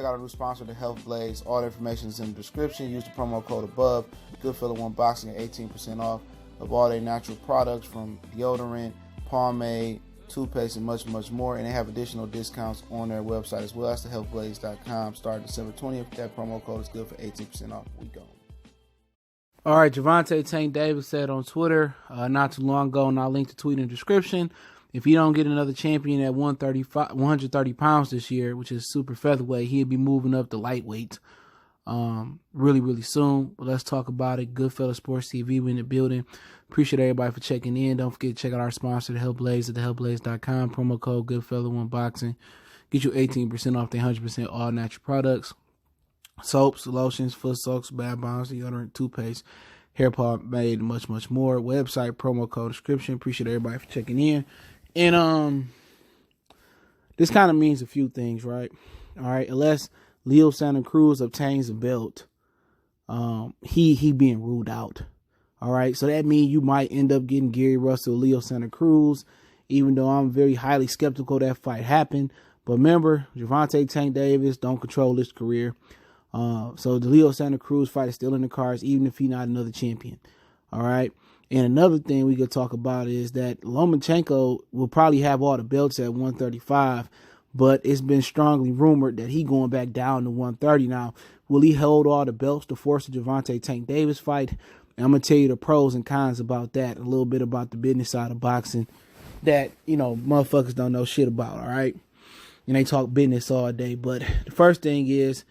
check out our new sponsor, the Health Blaze. All the information is in the description. Use the promo code above. Goodfellow Unboxing at 18% off of all their natural products from deodorant, pomade, toothpaste, and much, much more. And they have additional discounts on their website as well. That's thehealthblaze.com. Starting December 20th. That promo code is good for 18% off. We go. All right, Gervonta Tank Davis said on Twitter not too long ago, and I'll link the tweet in the description, if he don't get another champion at 130 pounds this year, which is super featherweight, he'll be moving up to lightweight really, really soon. But let's talk about it. Goodfellow Sports TV, we in the building. Appreciate everybody for checking in. Don't forget to check out our sponsor, The Health Blaze, at thehealthblaze.com. Promo code Goodfellow Unboxing. Get you 18% off the 100% all natural products. Soaps, lotions, foot soaks, bath bombs, deodorant, toothpaste, hair pomade, and much, much more. Website, promo code, description. Appreciate everybody for checking in. And this kind of means a few things, right? All right, unless Leo Santa Cruz obtains a belt, he being ruled out. All right, so that means you might end up getting Gary Russell, Leo Santa Cruz, even though I'm very highly skeptical that fight happened. But remember, Gervonta Tank Davis don't control his career. So the Leo Santa Cruz fight is still in the cards, even if he's not another champion. All right. And another thing we could talk about is that Lomachenko will probably have all the belts at 135, but it's been strongly rumored that he going back down to 130 now. Will he hold all the belts to force the Gervonta Tank Davis fight? And I'm going to tell you the pros and cons about that, a little bit about the business side of boxing that, motherfuckers don't know shit about, all right? And they talk business all day. But the first thing is,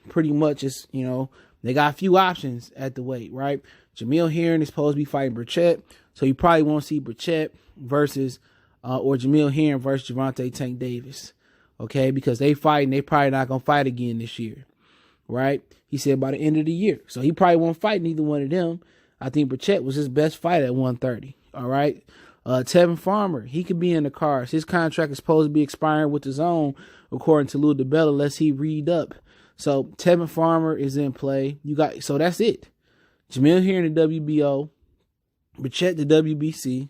pretty much it's, they got a few options at the weight, right? Jamil Herring is supposed to be fighting Burchett, so you probably won't see Burchett versus, or Jamil Herring versus Gervonta Tank Davis, okay? Because they fighting, they probably not going to fight again this year, right? He said by the end of the year. So he probably won't fight neither one of them. I think Burchett was his best fight at 130, all right? Tevin Farmer, he could be in the cards. His contract is supposed to be expiring with his own, according to Lou DiBella, unless he read up. So Tevin Farmer is in play. So that's it. Jamil Herring the WBO, Burchett the WBC,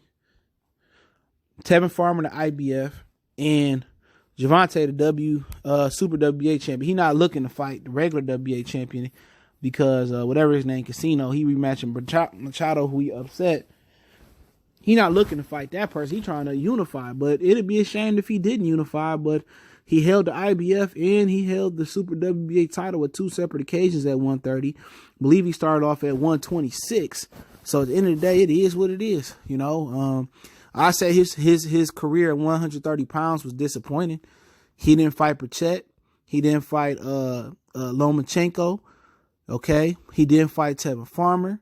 Tevin Farmer the IBF, and Gervonta the Super WBA champion. He not looking to fight the regular WBA champion because whatever his name, Casino, he rematching Machado, who he upset. He not looking to fight that person. He trying to unify, but it'd be a shame if he didn't unify. But he held the IBF and he held the Super WBA title at two separate occasions at 130. I believe he started off at 126. So at the end of the day, it is what it is. I say his career at 130 pounds was disappointing. He didn't fight Burchett. He didn't fight Lomachenko. Okay, he didn't fight Tevin Farmer.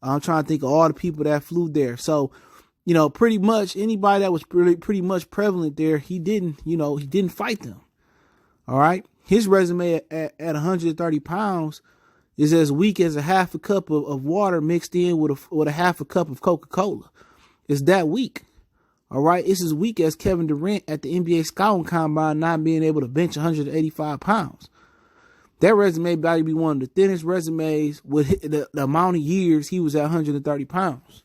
I'm trying to think of all the people that flew there. So, pretty much anybody that was pretty much prevalent there, he didn't fight them. All right. His resume at 130 pounds is as weak as a half a cup of water mixed in with a half a cup of Coca-Cola. It's that weak. All right. It's as weak as Kevin Durant at the NBA Scouting Combine not being able to bench 185 pounds. That resume about to be one of the thinnest resumes with the amount of years he was at 130 pounds.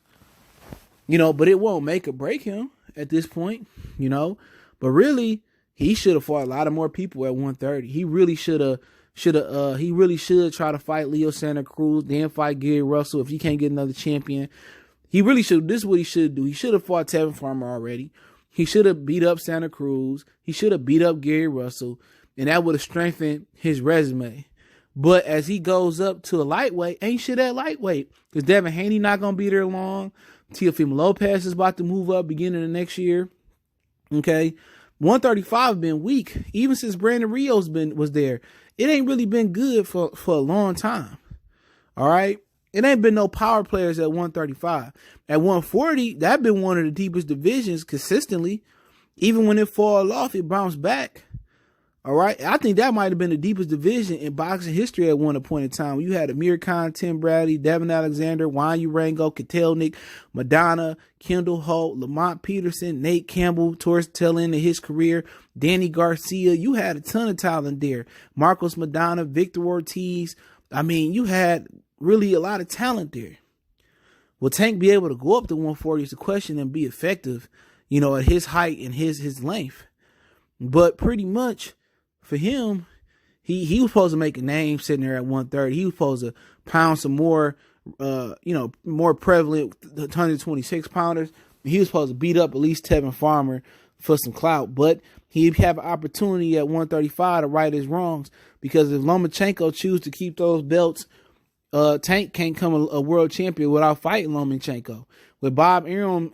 But it won't make or break him at this point, But really, he should have fought a lot of more people at 130. He really should try to fight Leo Santa Cruz, then fight Gary Russell if he can't get another champion. He really should. This is what he should do. He should have fought Tevin Farmer already. He should have beat up Santa Cruz. He should have beat up Gary Russell. And that would have strengthened his resume. But as he goes up to a lightweight, ain't shit at lightweight. Because Devin Haney not going to be there long. Teofimo Lopez is about to move up beginning of next year. Okay. 135 been weak. Even since Brandon Rios was there. It ain't really been good for a long time. All right. It ain't been no power players at 135. At 140, that been one of the deepest divisions consistently. Even when it fall off, it bounced back. All right. I think that might have been the deepest division in boxing history at one point in time. You had Amir Khan, Tim Bradley, Devin Alexander, Juan Urango, Kotelnik, Madonna, Kendall Holt, Lamont Peterson, Nate Campbell towards the tail end of his career, Danny Garcia. You had a ton of talent there. Marcos Madonna, Victor Ortiz. I mean, you had really a lot of talent there. Will Tank be able to go up to 140 is the question and be effective, at his height and his length. But pretty much, for him, he was supposed to make a name sitting there at 130. He was supposed to pound some more, more prevalent 126 pounders. He was supposed to beat up at least Tevin Farmer for some clout, but he'd have an opportunity at 135 to right his wrongs, because if Lomachenko chooses to keep those belts, Tank can't come a world champion without fighting Lomachenko. With Bob Arum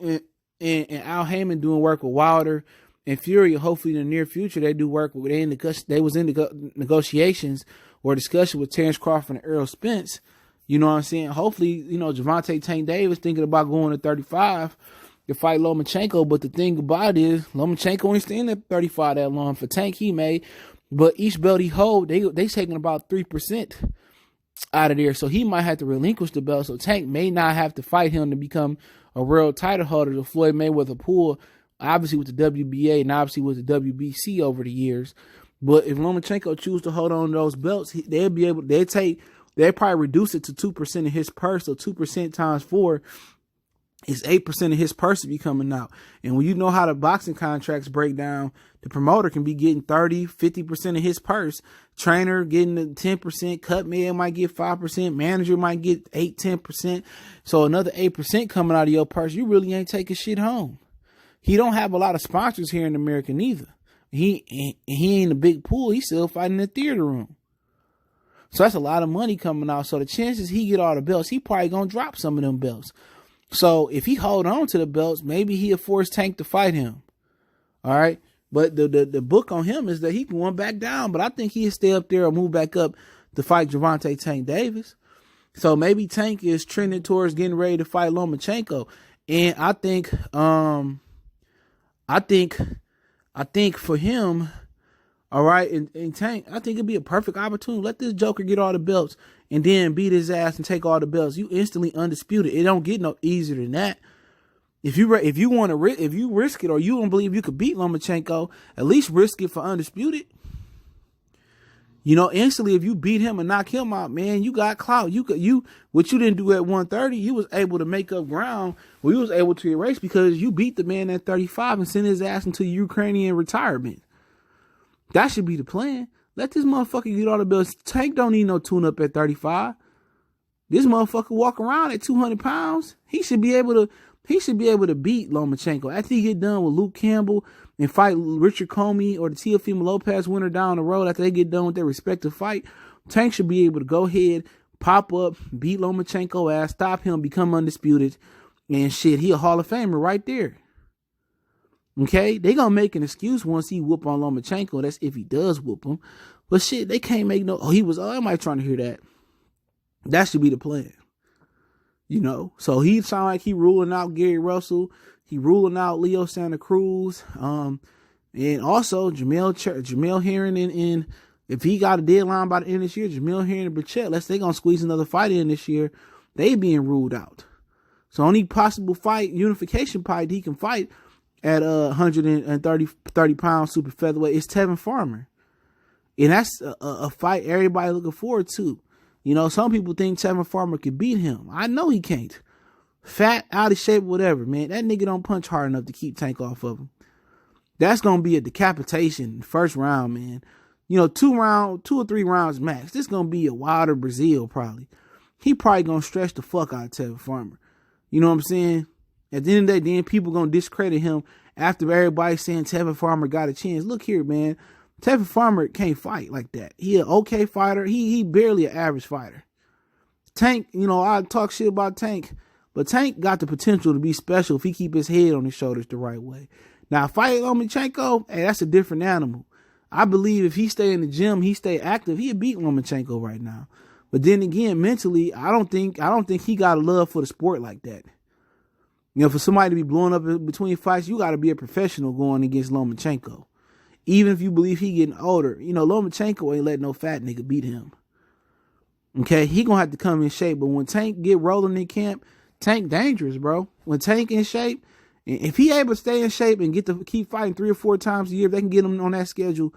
and Al Heyman doing work with Wilder and Fury, hopefully in the near future they do work with they was in negotiations or discussion with Terrence Crawford and Errol Spence. You know what I'm saying? Hopefully, Gervonta Tank Davis thinking about going to 35 to fight Lomachenko. But the thing about it is, Lomachenko ain't staying at 35 that long. For Tank, he may, but each belt he hold, they taking about 3% out of there. So he might have to relinquish the belt. So Tank may not have to fight him to become a world title holder. The Floyd Mayweather pool, obviously with the WBA and obviously with the WBC over the years. But if Lomachenko choose to hold on to those belts, they'll probably reduce it to 2% of his purse. So 2% times 4 is 8% of his purse to be coming out. And when you know how the boxing contracts break down, the promoter can be getting 30, 50% of his purse. Trainer getting the 10%. Cut man might get 5%. Manager might get 8, 10%. So another 8% coming out of your purse. You really ain't taking shit home. He don't have a lot of sponsors here in America neither. He ain't a big pool. He's still fighting in the theater room. So that's a lot of money coming out. So the chances he get all the belts, he probably gonna drop some of them belts. So if he hold on to the belts, maybe he'll force Tank to fight him. All right. But the book on him is that he can run back down. But I think he'll stay up there or move back up to fight Gervonta Tank Davis. So maybe Tank is trending towards getting ready to fight Lomachenko. And I think for him, all right, and Tank, I think it'd be a perfect opportunity. Let this Joker get all the belts and then beat his ass and take all the belts. You instantly undisputed. It don't get no easier than that. If you risk it, or you don't believe you could beat Lomachenko, at least risk it for undisputed. Instantly, if you beat him and knock him out, man, you got clout. What you didn't do at 130, you was able to make up ground. You was able to erase because you beat the man at 35 and sent his ass into Ukrainian retirement. That should be the plan. Let this motherfucker get all the belts. Tank don't need no tune-up at 35. This motherfucker walk around at 200 pounds. He should be able to beat Lomachenko. After he get done with Luke Campbell and fight Richard Comey or the Teofimo Lopez winner down the road, after they get done with their respective fight, Tank should be able to go ahead, pop up, beat Lomachenko ass, stop him, become undisputed, and shit, he a Hall of Famer right there. Okay, they gonna make an excuse once he whoop on Lomachenko. That's if he does whoop him. But shit, they can't make no. Am I trying to hear that? That should be the plan. So he sound like he ruling out Gary Russell. He ruling out Leo Santa Cruz. And also Jamel Herring and if he got a deadline by the end of this year, Jamel Herring and Burchett, they gonna squeeze another fight in this year. They being ruled out. So only possible fight, unification fight he can fight at 130 pounds super featherweight is Tevin Farmer. And that's a fight everybody looking forward to. Some people think Tevin Farmer could beat him. I know he can't. Fat, out of shape, whatever, man. That nigga don't punch hard enough to keep Tank off of him. That's going to be a decapitation first round, man. 2 or 3 rounds max. This going to be a Wilder Brazil probably. He probably going to stretch the fuck out of Tevin Farmer. You know what I'm saying? At the end of the day, then people going to discredit him after everybody saying Tevin Farmer got a chance. Look here, man. Tevin Farmer can't fight like that. He an okay fighter. He barely an average fighter. Tank, I talk shit about Tank, but Tank got the potential to be special if he keep his head on his shoulders the right way. Now, fighting Lomachenko, hey, that's a different animal. I believe if he stay in the gym, he stay active, he'd beat Lomachenko right now. But then again, mentally, I don't think he got a love for the sport like that. For somebody to be blowing up in between fights, you got to be a professional going against Lomachenko. Even if you believe he getting older, Lomachenko ain't letting no fat nigga beat him. Okay, he gonna have to come in shape. But when Tank get rolling in camp, Tank dangerous, bro. When Tank in shape, if he able to stay in shape and get to keep fighting 3 or 4 times a year, if they can get him on that schedule,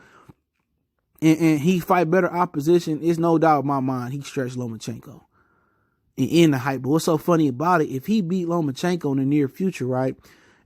and he fight better opposition, it's no doubt in my mind he stretched Lomachenko and end the hype. But what's so funny about it, if he beat Lomachenko in the near future, right,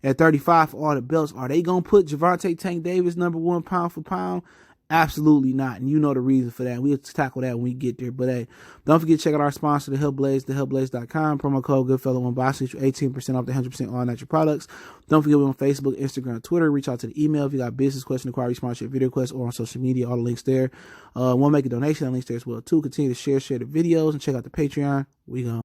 at 35 for all the belts, are they going to put Gervonta Tank Davis number 1 pound for pound Absolutely not. And you know the reason for that. We'll tackle that when we get there. But hey, don't forget to check out our sponsor, The Hill Blaze, thehillblaze.com. Promo code Goodfellow1Box, get you 18% off the 100% all natural products. Don't forget we're on Facebook, Instagram, Twitter. Reach out to the email if you got business question, inquiry, sponsorship, video requests, or on social media. All the links there. Want to make a donation, the links there as well too. Continue to share the videos and check out the Patreon. We gone.